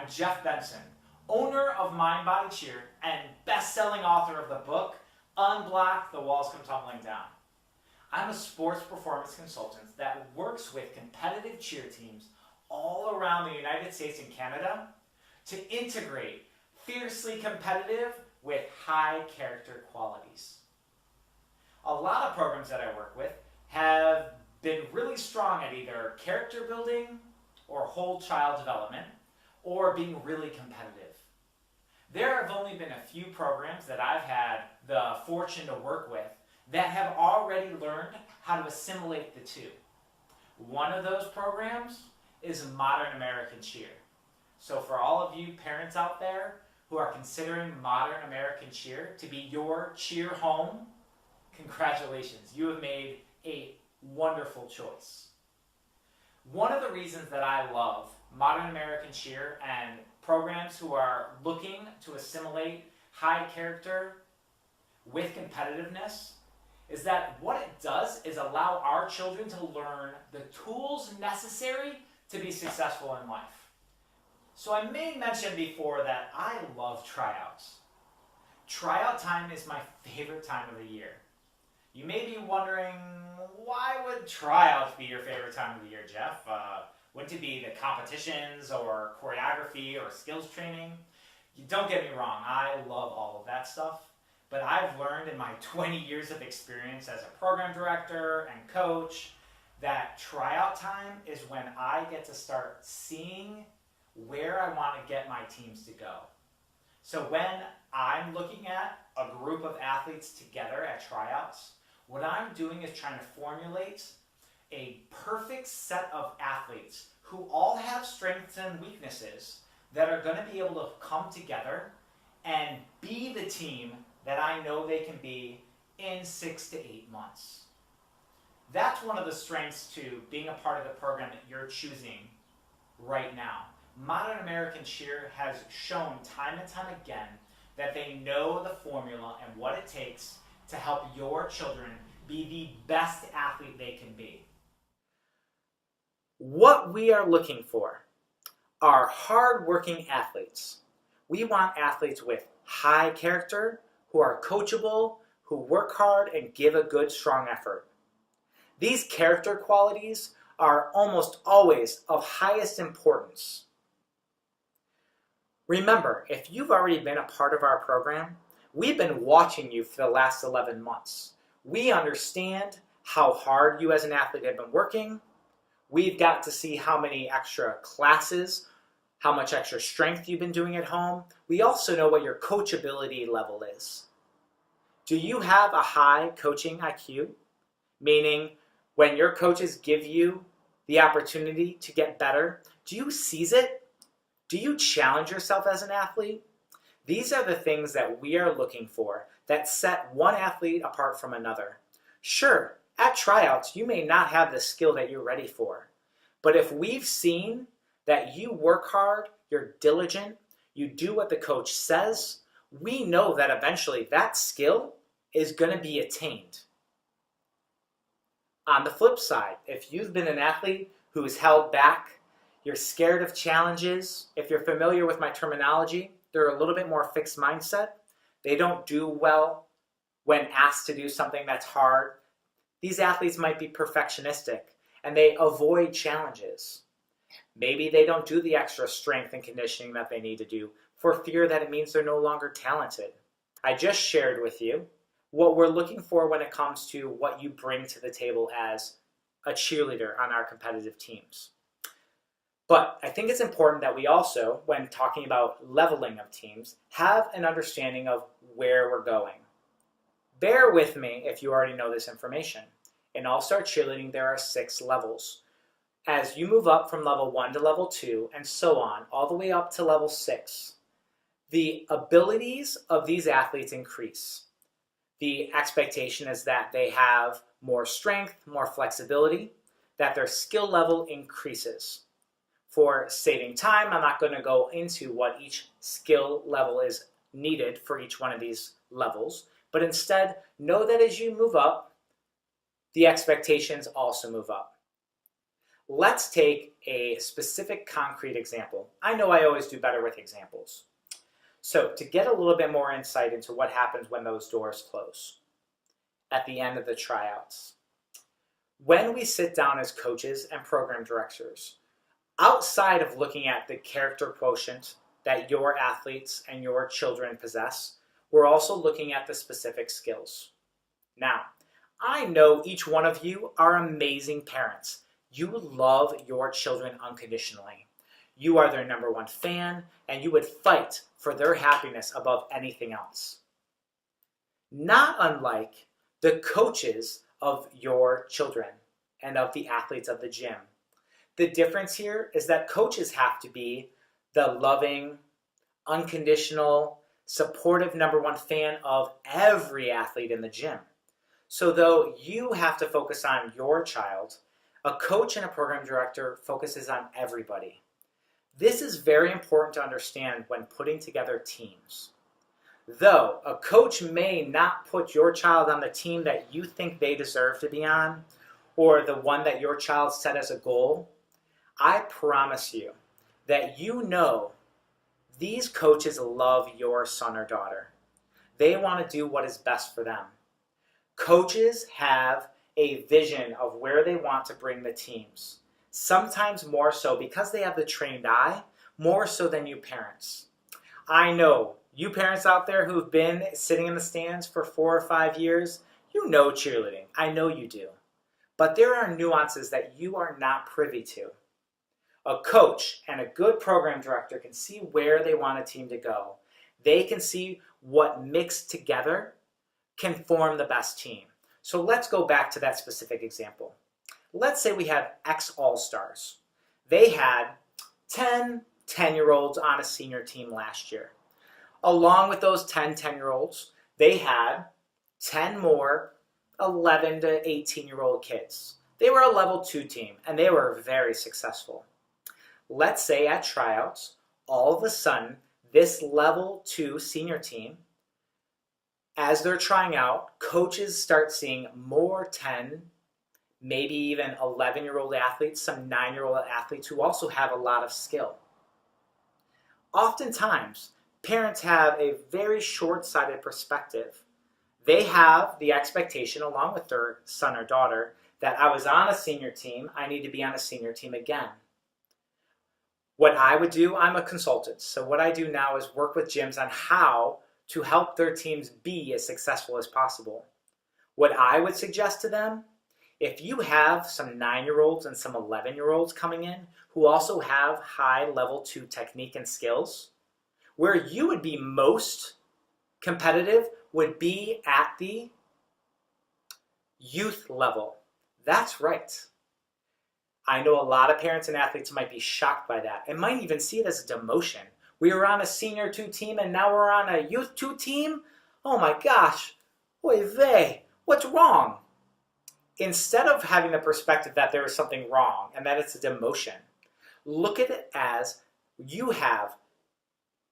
I'm Jeff Benson, owner of Mind Body Cheer and best-selling author of the book, Unblock, The Walls Come Tumbling Down. I'm a sports performance consultant that works with competitive cheer teams all around the United States and Canada to integrate fiercely competitive with high character qualities. A lot of programs that I work with have been really strong at either character building or whole child development or being really competitive. There have only been a few programs that I've had the fortune to work with that have already learned how to assimilate the two. One of those programs is Modern American Cheer. So for all of you parents out there who are considering Modern American Cheer to be your cheer home, congratulations, you have made a wonderful choice. One of the reasons that I love Modern American Cheer and programs who are looking to assimilate high character with competitiveness is that what it does is allow our children to learn the tools necessary to be successful in life. So I may mention before that I love tryouts. Tryout time is my favorite time of the year. You may be wondering, why would tryouts be your favorite time of the year, Jeff? Wouldn't it be the competitions or choreography or skills training? Don't get me wrong, I love all of that stuff. But I've learned in my 20 years of experience as a program director and coach that tryout time is when I get to start seeing where I want to get my teams to go. So when I'm looking at a group of athletes together at tryouts, what I'm doing is trying to formulate a perfect set of athletes who all have strengths and weaknesses that are going to be able to come together and be the team that I know they can be in 6 to 8 months. That's one of the strengths to being a part of the program that you're choosing right now. Modern American Cheer has shown time and time again that they know the formula and what it takes to help your children be the best athlete they can be. What we are looking for are hard-working athletes. We want athletes with high character, who are coachable, who work hard and give a good, strong effort. These character qualities are almost always of highest importance. Remember, if you've already been a part of our program, we've been watching you for the last 11 months. We understand how hard you as an athlete have been working. We've got to see how many extra classes, how much extra strength you've been doing at home. We also know what your coachability level is. Do you have a high coaching IQ? Meaning, when your coaches give you the opportunity to get better, do you seize it? Do you challenge yourself as an athlete? These are the things that we are looking for that set one athlete apart from another. Sure, at tryouts, you may not have the skill that you're ready for. But if we've seen that you work hard, you're diligent, you do what the coach says, we know that eventually that skill is going to be attained. On the flip side, if you've been an athlete who is held back, you're scared of challenges, if you're familiar with my terminology, they're a little bit more fixed mindset. They don't do well when asked to do something that's hard. These athletes might be perfectionistic and they avoid challenges. Maybe they don't do the extra strength and conditioning that they need to do for fear that it means they're no longer talented. I just shared with you what we're looking for when it comes to what you bring to the table as a cheerleader on our competitive teams. But I think it's important that we also, when talking about leveling of teams, have an understanding of where we're going. Bear with me if you already know this information. In All-Star Cheerleading, there are 6 levels. As you move up from level 1 to level 2, and so on, all the way up to level 6, the abilities of these athletes increase. The expectation is that they have more strength, more flexibility, that their skill level increases. For saving time, I'm not going to go into what each skill level is needed for each one of these levels, but instead know that as you move up, the expectations also move up. Let's take a specific concrete example. I know I always do better with examples. So to get a little bit more insight into what happens when those doors close at the end of the tryouts. When we sit down as coaches and program directors, outside of looking at the character quotient that your athletes and your children possess, we're also looking at the specific skills. Now, I know each one of you are amazing parents. You love your children unconditionally. You are their number one fan, and you would fight for their happiness above anything else. Not unlike the coaches of your children and of the athletes of the gym. The difference here is that coaches have to be the loving, unconditional, supportive number one fan of every athlete in the gym. So though you have to focus on your child, a coach and a program director focuses on everybody. This is very important to understand when putting together teams. Though a coach may not put your child on the team that you think they deserve to be on, or the one that your child set as a goal, I promise you that you know these coaches love your son or daughter. They want to do what is best for them. Coaches have a vision of where they want to bring the teams. Sometimes more so because they have the trained eye, more so than you parents. I know you parents out there who've been sitting in the stands for 4 or 5 years, you know cheerleading. I know you do. But there are nuances that you are not privy to. A coach and a good program director can see where they want a team to go. They can see what mixed together can form the best team. So let's go back to that specific example. Let's say we have X All-Stars. They had 10 10-year-olds on a senior team last year. Along with those 10 10-year-olds, they had 10 more 11 to 18-year-old kids. They were a level 2 team, and they were very successful. Let's say at tryouts, all of a sudden, this level 2 senior team, as they're trying out, coaches start seeing more 10, maybe even 11-year-old athletes, some 9-year-old athletes who also have a lot of skill. Oftentimes, parents have a very short-sighted perspective. They have the expectation, along with their son or daughter, that I was on a senior team, I need to be on a senior team again. What I would do, I'm a consultant, so what I do now is work with gyms on how to help their teams be as successful as possible. What I would suggest to them, if you have some 9-year-olds and some 11-year-olds coming in who also have high level 2 technique and skills, where you would be most competitive would be at the youth level. That's right. I know a lot of parents and athletes might be shocked by that and might even see it as a demotion. We were on a senior 2 team and now we're on a youth 2 team? Oh my gosh, oy vey, what's wrong? Instead of having the perspective that there is something wrong and that it's a demotion, look at it as you have,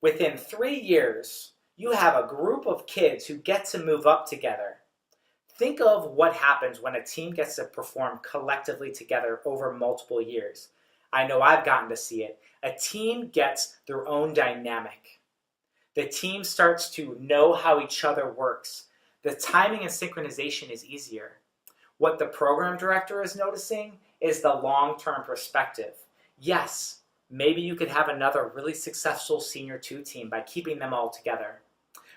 within 3 years, you have a group of kids who get to move up together. Think of what happens when a team gets to perform collectively together over multiple years. I know I've gotten to see it. A team gets their own dynamic. The team starts to know how each other works. The timing and synchronization is easier. What the program director is noticing is the long-term perspective. Yes, maybe you could have another really successful senior 2 team by keeping them all together.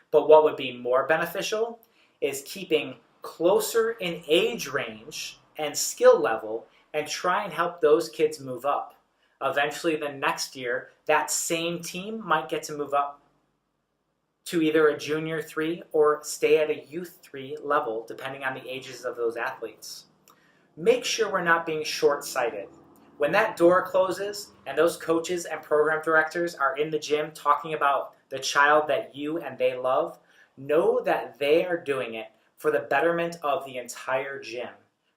But what would be more beneficial is keeping closer in age range and skill level and try and help those kids move up. Eventually, the next year, that same team might get to move up to either a junior 3 or stay at a youth 3 level, depending on the ages of those athletes. Make sure we're not being short-sighted. When that door closes and those coaches and program directors are in the gym talking about the child that you and they love, know that they are doing it for the betterment of the entire gym,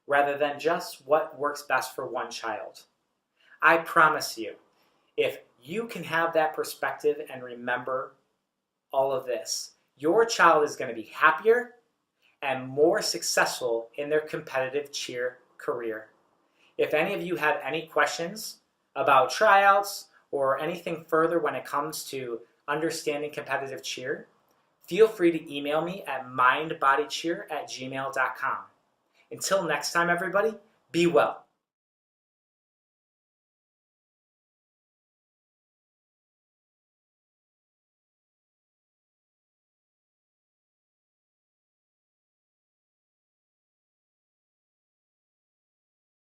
rather than just what works best for one child. I promise you, if you can have that perspective and remember all of this, your child is going to be happier and more successful in their competitive cheer career. If any of you have any questions about tryouts or anything further when it comes to understanding competitive cheer, feel free to email me at mindbodycheer@gmail.com. Until next time, everybody, be well.